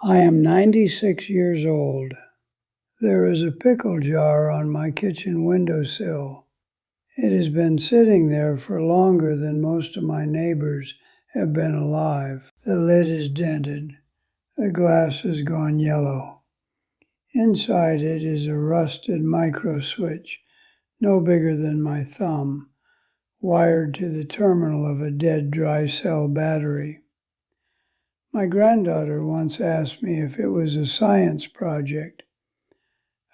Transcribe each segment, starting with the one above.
I am 96 years old. There is a pickle jar on my kitchen windowsill. It has been sitting there for longer than most of my neighbors have been alive. The lid is dented. The glass has gone yellow. Inside it is a rusted micro switch, no bigger than my thumb, wired to the terminal of a dead dry cell battery. My granddaughter once asked me if it was a science project.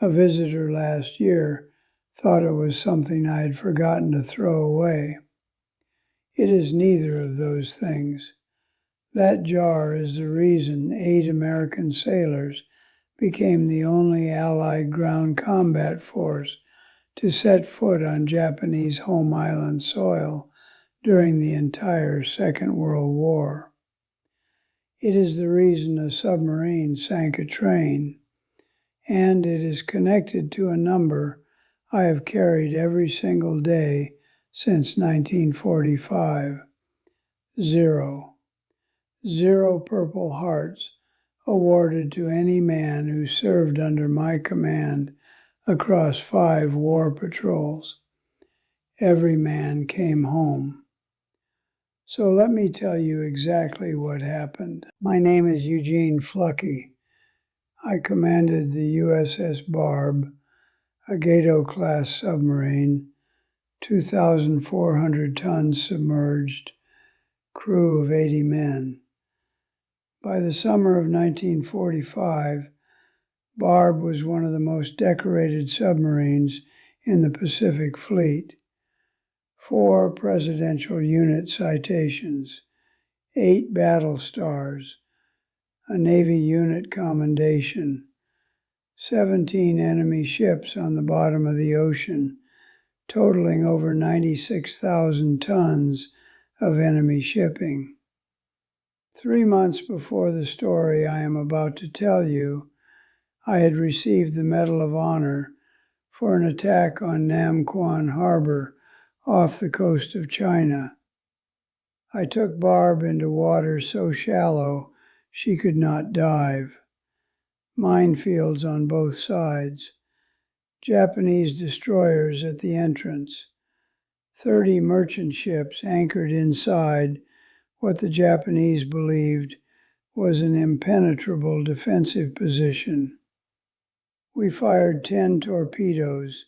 A visitor last year thought it was something I had forgotten to throw away. It is neither of those things. That jar is the reason 8 American sailors became the only Allied ground combat force to set foot on Japanese home island soil during the entire Second World War. It is the reason a submarine sank a train, and it is connected to a number I have carried every single day since 1945. 0. 0 Purple Hearts awarded to any man who served under my command across 5 war patrols. Every man came home. So let me tell you exactly what happened. My name is Eugene Fluckey. I commanded the USS Barb, a Gato-class submarine, 2,400 tons submerged, crew of 80 men. By the summer of 1945, Barb was one of the most decorated submarines in the Pacific Fleet. 4 Presidential Unit citations, 8 battle stars, a Navy unit commendation, 17 enemy ships on the bottom of the ocean, totaling over 96,000 tons of enemy shipping. 3 months before the story I am about to tell you, I had received the Medal of Honor for an attack on Nam Quan Harbor off the coast of China. I took Barb into water so shallow she could not dive. Minefields on both sides. Japanese destroyers at the entrance. 30 merchant ships anchored inside what the Japanese believed was an impenetrable defensive position. We fired 10 torpedoes.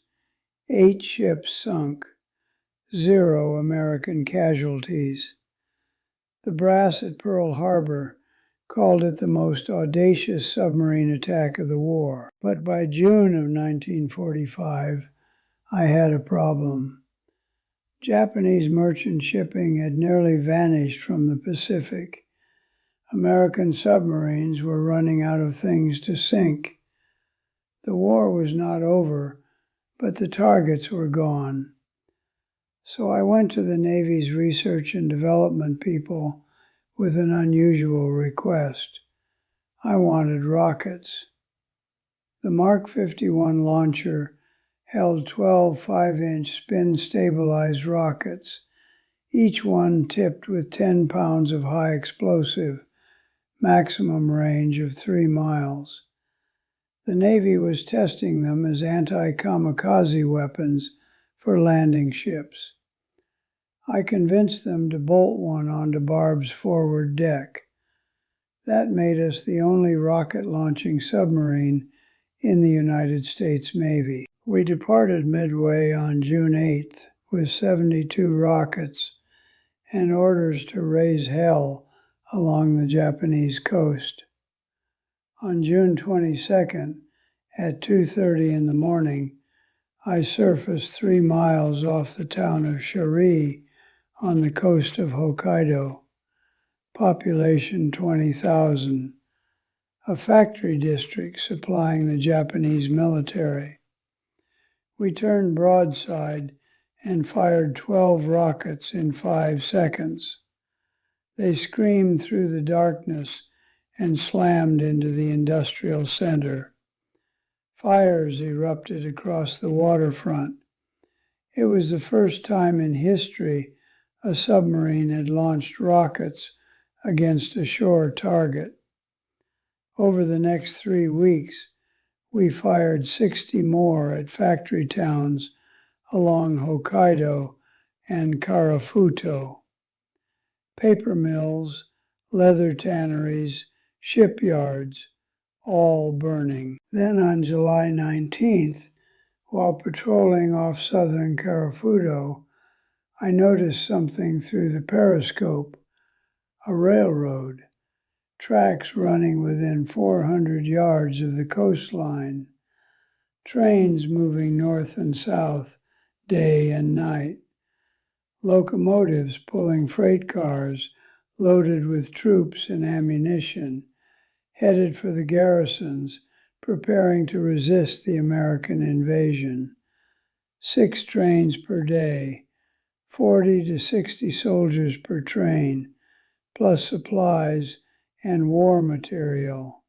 8 ships sunk. 0 American casualties. The brass at Pearl Harbor called it the most audacious submarine attack of the war. But by June of 1945, I had a problem. Japanese merchant shipping had nearly vanished from the Pacific. American submarines were running out of things to sink. The war was not over, but the targets were gone. So I went to the Navy's research and development people with an unusual request. I wanted rockets. The Mark 51 launcher held 12 5-inch spin-stabilized rockets, each one tipped with 10 pounds of high explosive, maximum range of 3 miles. The Navy was testing them as anti-kamikaze weapons for landing ships. I convinced them to bolt one onto Barb's forward deck. That made us the only rocket-launching submarine in the United States Navy. We departed Midway on June 8th with 72 rockets and orders to raise hell along the Japanese coast. On June 22nd, at 2:30 in the morning, I surfaced 3 miles off the town of Shari on the coast of Hokkaido, population 20,000, a factory district supplying the Japanese military. We turned broadside and fired 12 rockets in 5 seconds. They screamed through the darkness and slammed into the industrial center. Fires erupted across the waterfront. It was the first time in history a submarine had launched rockets against a shore target. Over the next 3 weeks, we fired 60 more at factory towns along Hokkaido and Karafuto. Paper mills, leather tanneries, shipyards, all burning. Then on July 19th, while patrolling off southern Karafuto, I noticed something through the periscope, a railroad, tracks running within 400 yards of the coastline, trains moving north and south, day and night, locomotives pulling freight cars loaded with troops and ammunition, headed for the garrisons, preparing to resist the American invasion. 6 trains per day, 40 to 60 soldiers per train, plus supplies and war material.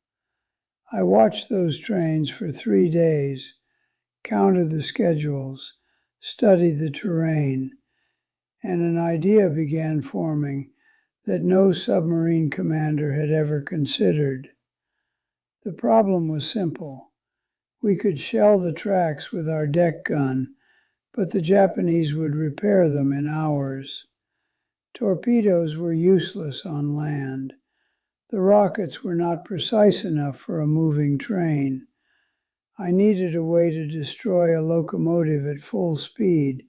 I watched those trains for 3 days, counted the schedules, studied the terrain, and an idea began forming that no submarine commander had ever considered. The problem was simple. We could shell the tracks with our deck gun, but the Japanese would repair them in hours. Torpedoes were useless on land. The rockets were not precise enough for a moving train. I needed a way to destroy a locomotive at full speed,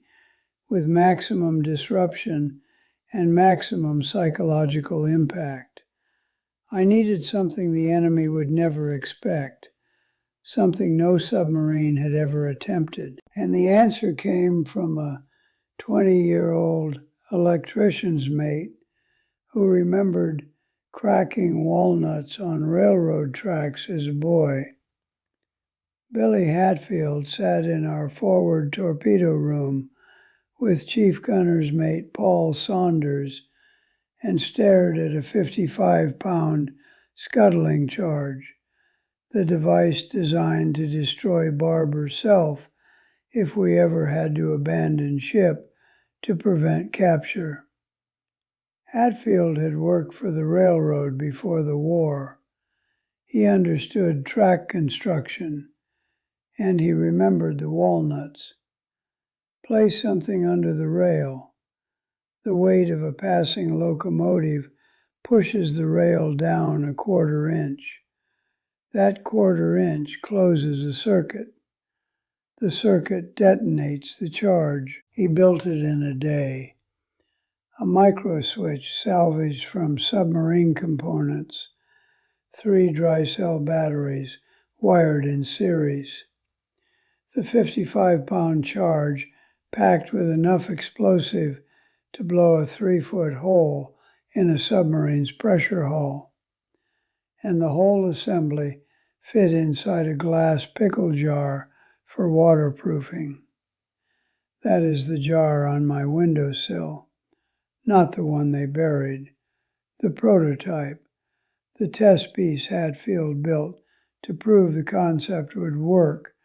with maximum disruption and maximum psychological impact. I needed something the enemy would never expect, something no submarine had ever attempted. And the answer came from a 20-year-old electrician's mate who remembered cracking walnuts on railroad tracks as a boy. Billy Hatfield sat in our forward torpedo room with Chief Gunner's mate Paul Saunders and stared at a 55-pound scuttling charge, the device designed to destroy Barb herself if we ever had to abandon ship to prevent capture. Hatfield had worked for the railroad before the war. He understood track construction, and he remembered the walnuts. Place something under the rail. The weight of a passing locomotive pushes the rail down a 1/4 inch. That 1/4 inch closes a circuit. The circuit detonates the charge. He built it in a day. A micro switch salvaged from submarine components, 3 dry cell batteries wired in series. The 55-pound charge packed with enough explosive to blow a 3-foot hole in a submarine's pressure hull. And the whole assembly fit inside a glass pickle jar for waterproofing. That is the jar on my windowsill, not the one they buried, the prototype, the test piece Hatfield built to prove the concept would work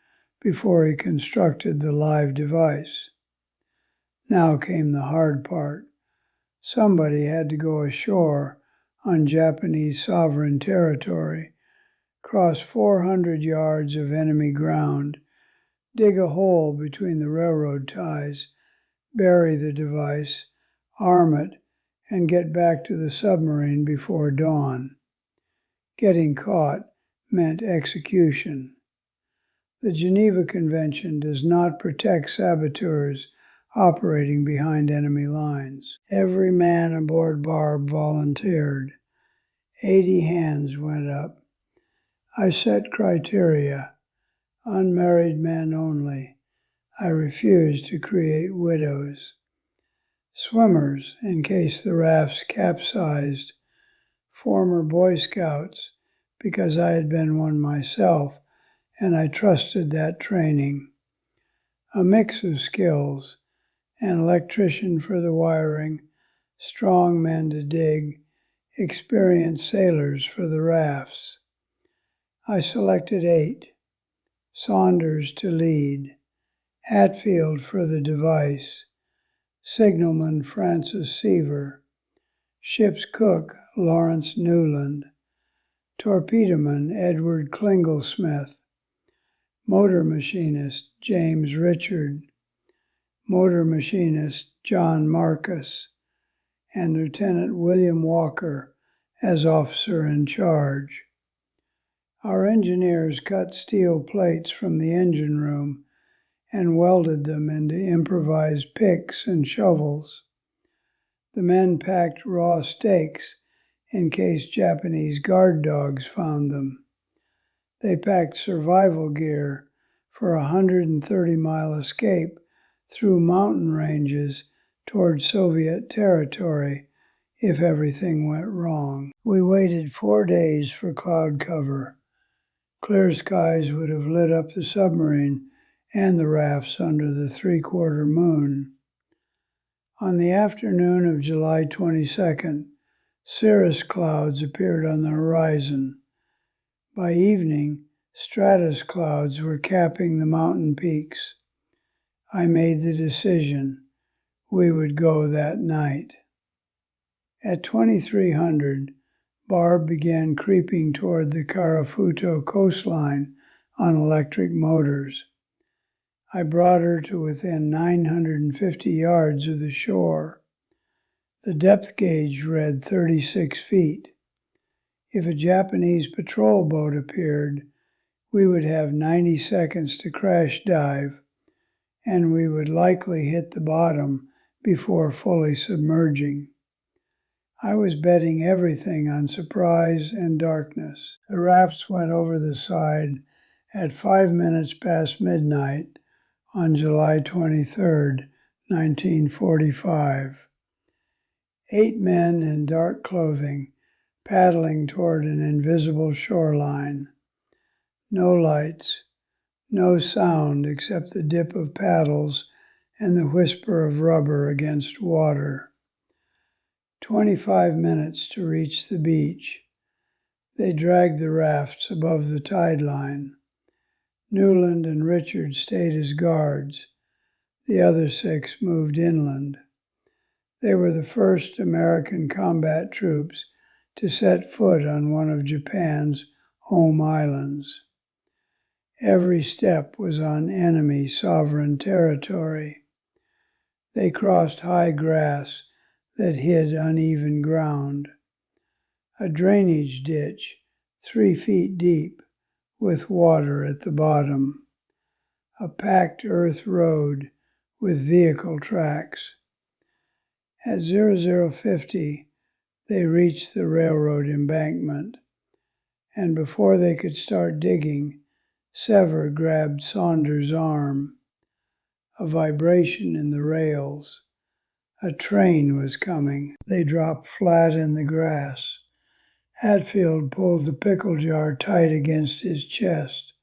before he constructed the live device. Now came the hard part. Somebody had to go ashore on Japanese sovereign territory, cross 400 yards of enemy ground, dig a hole between the railroad ties, bury the device, arm it, and get back to the submarine before dawn. Getting caught meant execution. The Geneva Convention does not protect saboteurs operating behind enemy lines. Every man aboard Barb volunteered. 80 hands went up. I set criteria: unmarried men only. I refused to create widows. Swimmers, in case the rafts capsized. Former Boy Scouts, because I had been one myself, and I trusted that training. A mix of skills: an electrician for the wiring, strong men to dig, experienced sailors for the rafts. I selected 8. Saunders to lead, Hatfield for the device, signalman Francis Seaver, ship's cook Lawrence Newland, torpedoman Edward Klinglesmith, motor machinist James Richard, motor machinist John Marcus, and Lieutenant William Walker as officer in charge. Our engineers cut steel plates from the engine room and welded them into improvised picks and shovels. The men packed raw steaks in case Japanese guard dogs found them. They packed survival gear for a 130-mile escape through mountain ranges toward Soviet territory if everything went wrong. We waited 4 days for cloud cover. Clear skies would have lit up the submarine and the rafts under the three-quarter moon. On the afternoon of July 22nd, cirrus clouds appeared on the horizon. By evening, stratus clouds were capping the mountain peaks. I made the decision we would go that night. At 2300, Barb began creeping toward the Karafuto coastline on electric motors. I brought her to within 950 yards of the shore. The depth gauge read 36 feet. If a Japanese patrol boat appeared, we would have 90 seconds to crash dive, and we would likely hit the bottom before fully submerging. I was betting everything on surprise and darkness. The rafts went over the side at 5 minutes past midnight on July 23, 1945. 8 men in dark clothing paddling toward an invisible shoreline. No lights, no sound except the dip of paddles and the whisper of rubber against water. 25 minutes to reach the beach. They dragged the rafts above the tide line. Newland and Richard stayed as guards. The other 6 moved inland. They were the first American combat troops to set foot on one of Japan's home islands. Every step was on enemy sovereign territory. They crossed high grass that hid uneven ground. A drainage ditch 3 feet deep with water at the bottom. A packed earth road with vehicle tracks. At 0050, they reached the railroad embankment, and before they could start digging, Sever grabbed Saunders' arm. A vibration in the rails. A train was coming. They dropped flat in the grass. Hatfield pulled the pickle jar tight against his chest.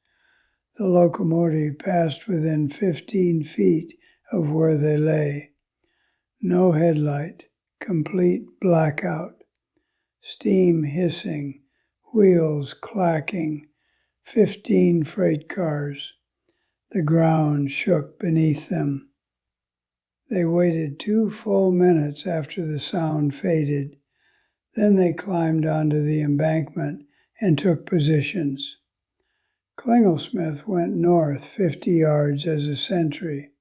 The locomotive passed within 15 feet of where they lay. No headlight, complete blackout. Steam hissing, wheels clacking, 15 freight cars. The ground shook beneath them. They waited 2 full minutes after the sound faded. Then they climbed onto the embankment and took positions. Klinglesmith went north 50 yards as a sentry.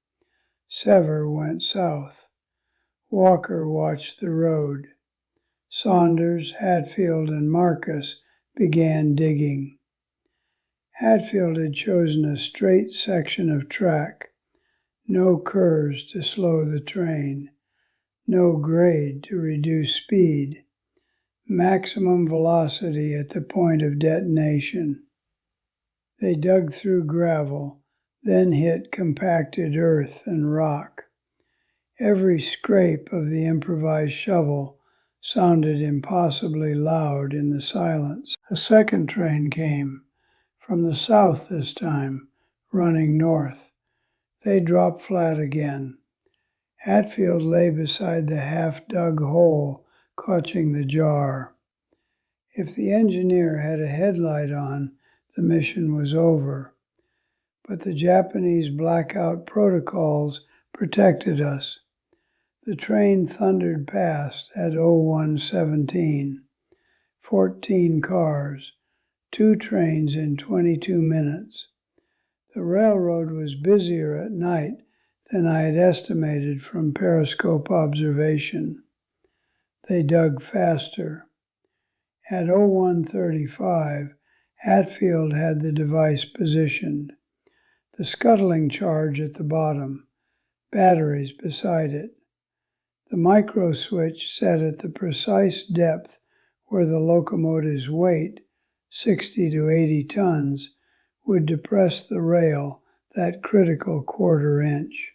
Sever went south. Walker watched the road. Saunders, Hatfield, and Marcus began digging. Hatfield had chosen a straight section of track, no curves to slow the train, no grade to reduce speed, maximum velocity at the point of detonation. They dug through gravel, then hit compacted earth and rock. Every scrape of the improvised shovel sounded impossibly loud in the silence. A second train came, from the south this time, running north. They dropped flat again. Hatfield lay beside the half-dug hole, clutching the jar. If the engineer had a headlight on, the mission was over. But the Japanese blackout protocols protected us. The train thundered past at 0117. 14 cars, 2 trains in 22 minutes. The railroad was busier at night than I had estimated from periscope observation. They dug faster. At 01:35, Hatfield had the device positioned. The scuttling charge at the bottom, batteries beside it. The micro switch set at the precise depth where the locomotive's weight, 60 to 80 tons, would depress the rail that critical quarter inch.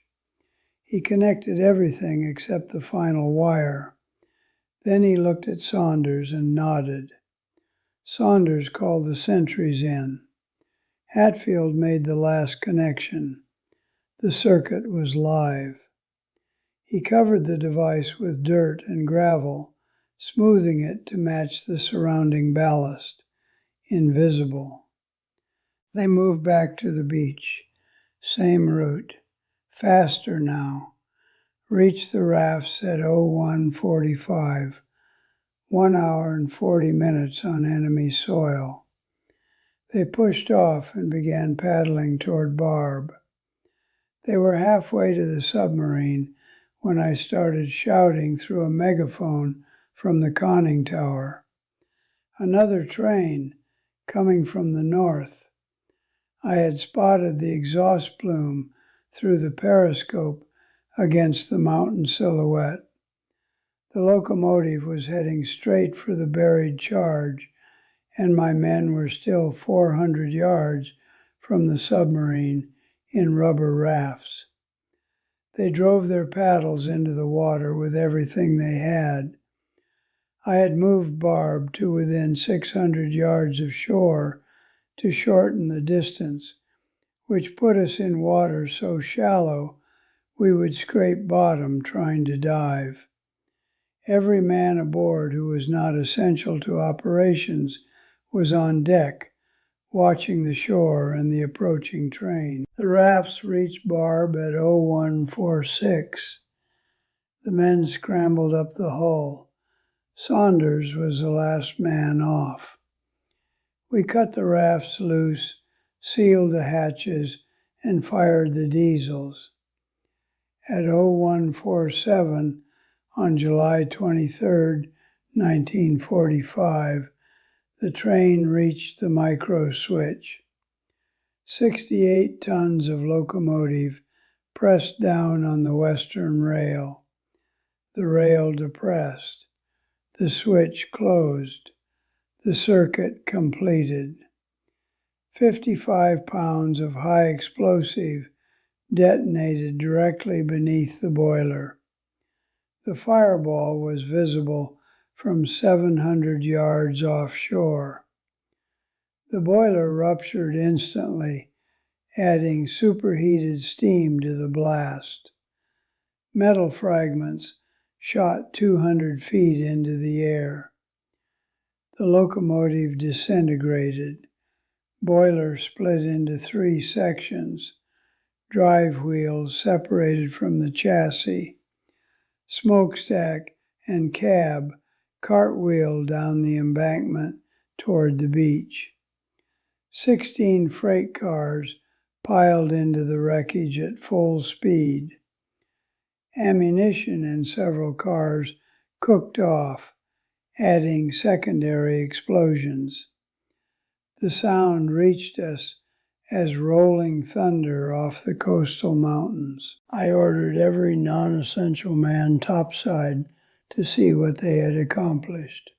He connected everything except the final wire. Then he looked at Saunders and nodded. Saunders called the sentries in. Hatfield made the last connection. The circuit was live. He covered the device with dirt and gravel, smoothing it to match the surrounding ballast. Invisible. They moved back to the beach. Same route. Faster now. Reached the rafts at 01:45. 1 hour and 40 minutes on enemy soil. They pushed off and began paddling toward Barb. They were halfway to the submarine when I started shouting through a megaphone from the conning tower. Another train, coming from the north. I had spotted the exhaust plume through the periscope against the mountain silhouette. The locomotive was heading straight for the buried charge, and my men were still 400 yards from the submarine in rubber rafts. They drove their paddles into the water with everything they had. I had moved Barb to within 600 yards of shore to shorten the distance, which put us in water so shallow we would scrape bottom trying to dive. Every man aboard who was not essential to operations was on deck, watching the shore and the approaching train. The rafts reached Barb at 01:46. The men scrambled up the hull. Saunders was the last man off. We cut the rafts loose, sealed the hatches, and fired the diesels. At 01:47, on July 23, 1945, the train reached the micro switch. 68 tons of locomotive pressed down on the western rail. The rail depressed. The switch closed. The circuit completed. 55 pounds of high explosive detonated directly beneath the boiler. The fireball was visible from 700 yards offshore. The boiler ruptured instantly, adding superheated steam to the blast. Metal fragments shot 200 feet into the air. The locomotive disintegrated. Boiler split into 3 sections. Drive wheels separated from the chassis. Smokestack and cab cartwheeled down the embankment toward the beach. 16 freight cars piled into the wreckage at full speed. Ammunition in several cars cooked off, adding secondary explosions. The sound reached us as rolling thunder off the coastal mountains. I ordered every non-essential man topside to see what they had accomplished.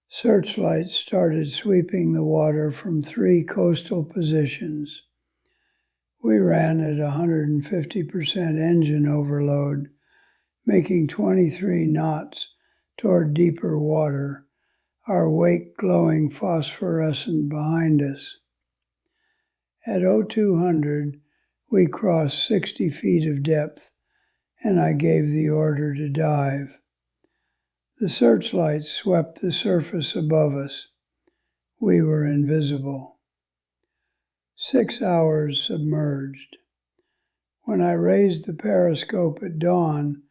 Searchlights started sweeping the water from 3 coastal positions. We ran at 150% engine overload, making 23 knots toward deeper water, our wake glowing phosphorescent behind us. At 0200, we crossed 60 feet of depth, and I gave the order to dive. The searchlights swept the surface above us. We were invisible. 6 hours submerged. When I raised the periscope at dawn,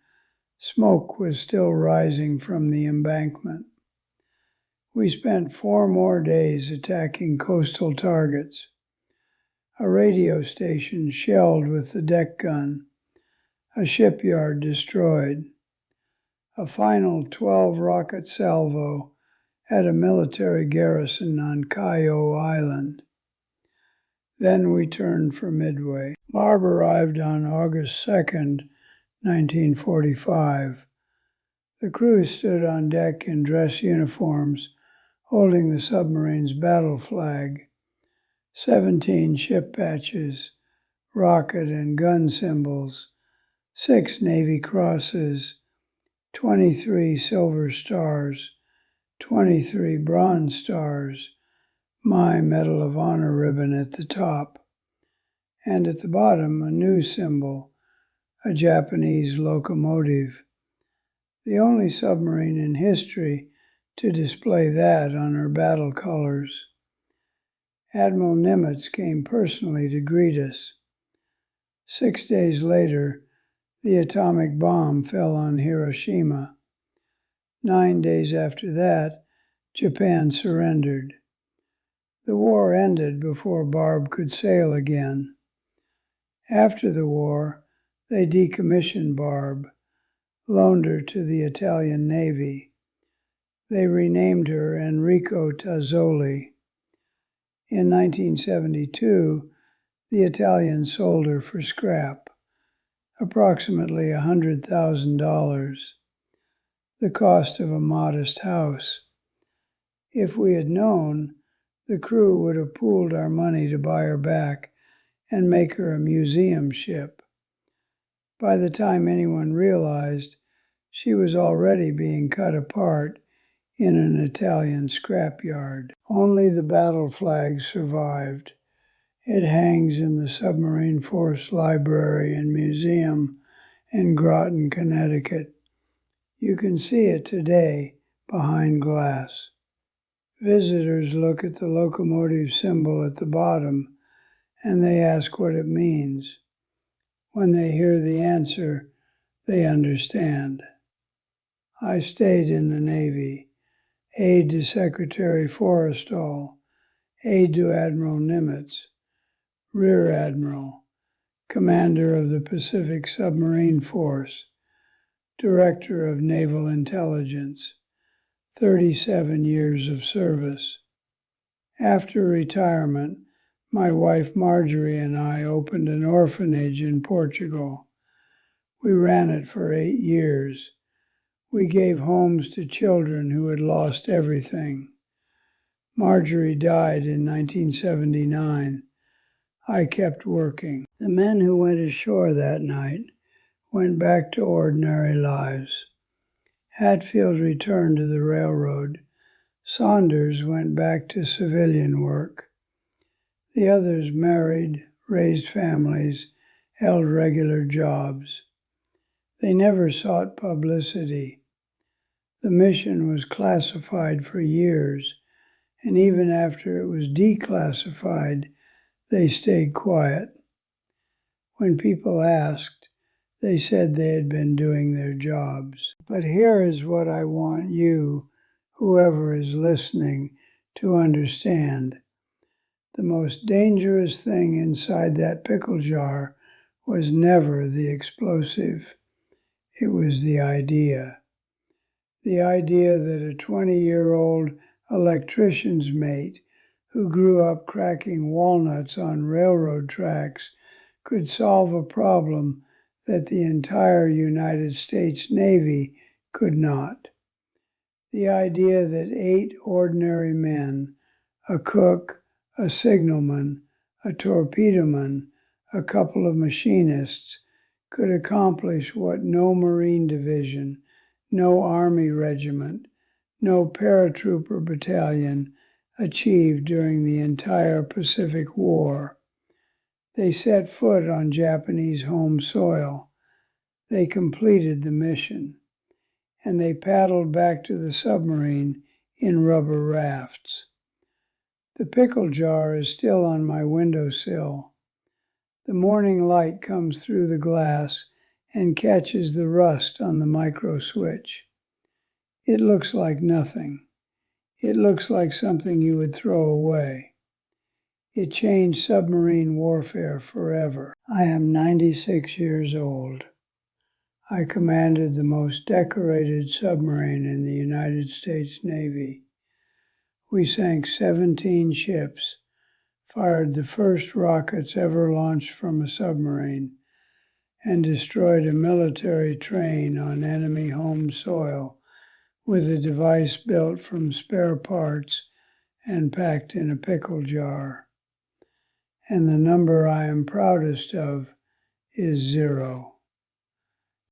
smoke was still rising from the embankment. We spent 4 more days attacking coastal targets. A radio station shelled with the deck gun. A shipyard destroyed. A final 12 rocket salvo at a military garrison on Callao Island. Then we turned for Midway. Barb arrived on August 2nd, 1945. The crew stood on deck in dress uniforms, holding the submarine's battle flag. 17 ship patches, rocket and gun symbols, 6 Navy crosses, 23 silver stars, 23 bronze stars, my Medal of Honor ribbon at the top, and at the bottom a new symbol, a Japanese locomotive. The only submarine in history to display that on her battle colors. Admiral Nimitz came personally to greet us. 6 days later, the atomic bomb fell on Hiroshima. 9 days after that, Japan surrendered. The war ended before Barb could sail again. After the war, they decommissioned Barb, loaned her to the Italian Navy. They renamed her Enrico Tazzoli. In 1972, the Italians sold her for scrap, approximately $100,000, the cost of a modest house. If we had known, the crew would have pooled our money to buy her back and make her a museum ship. By the time anyone realized, she was already being cut apart in an Italian scrapyard. Only the battle flag survived. It hangs in the Submarine Force Library and Museum in Groton, Connecticut. You can see it today behind glass. Visitors look at the locomotive symbol at the bottom and they ask what it means. When they hear the answer, they understand. I stayed in the Navy, aide to Secretary Forrestal, aide to Admiral Nimitz, Rear Admiral, Commander of the Pacific Submarine Force, Director of Naval Intelligence, 37 years of service. After retirement, my wife Marjorie and I opened an orphanage in Portugal. We ran it for 8 years. We gave homes to children who had lost everything. Marjorie died in 1979. I kept working. The men who went ashore that night went back to ordinary lives. Hatfield returned to the railroad. Saunders went back to civilian work. The others married, raised families, held regular jobs. They never sought publicity. The mission was classified for years, and even after it was declassified, they stayed quiet. When people asked, they said they had been doing their jobs. But here is what I want you, whoever is listening, to understand. The most dangerous thing inside that pickle jar was never the explosive. It was the idea. The idea that a 20-year-old electrician's mate who grew up cracking walnuts on railroad tracks could solve a problem that the entire United States Navy could not. The idea that 8 ordinary men, a cook, a signalman, a torpedoman, a couple of machinists, could accomplish what no Marine division, no Army regiment, no paratrooper battalion achieved during the entire Pacific War. They set foot on Japanese home soil. They completed the mission, and they paddled back to the submarine in rubber rafts. The pickle jar is still on my windowsill. The morning light comes through the glass and catches the rust on the micro switch. It looks like nothing. It looks like something you would throw away. It changed submarine warfare forever. I am 96 years old. I commanded the most decorated submarine in the United States Navy. We sank 17 ships, fired the first rockets ever launched from a submarine, and destroyed a military train on enemy home soil with a device built from spare parts and packed in a pickle jar. And the number I am proudest of is 0.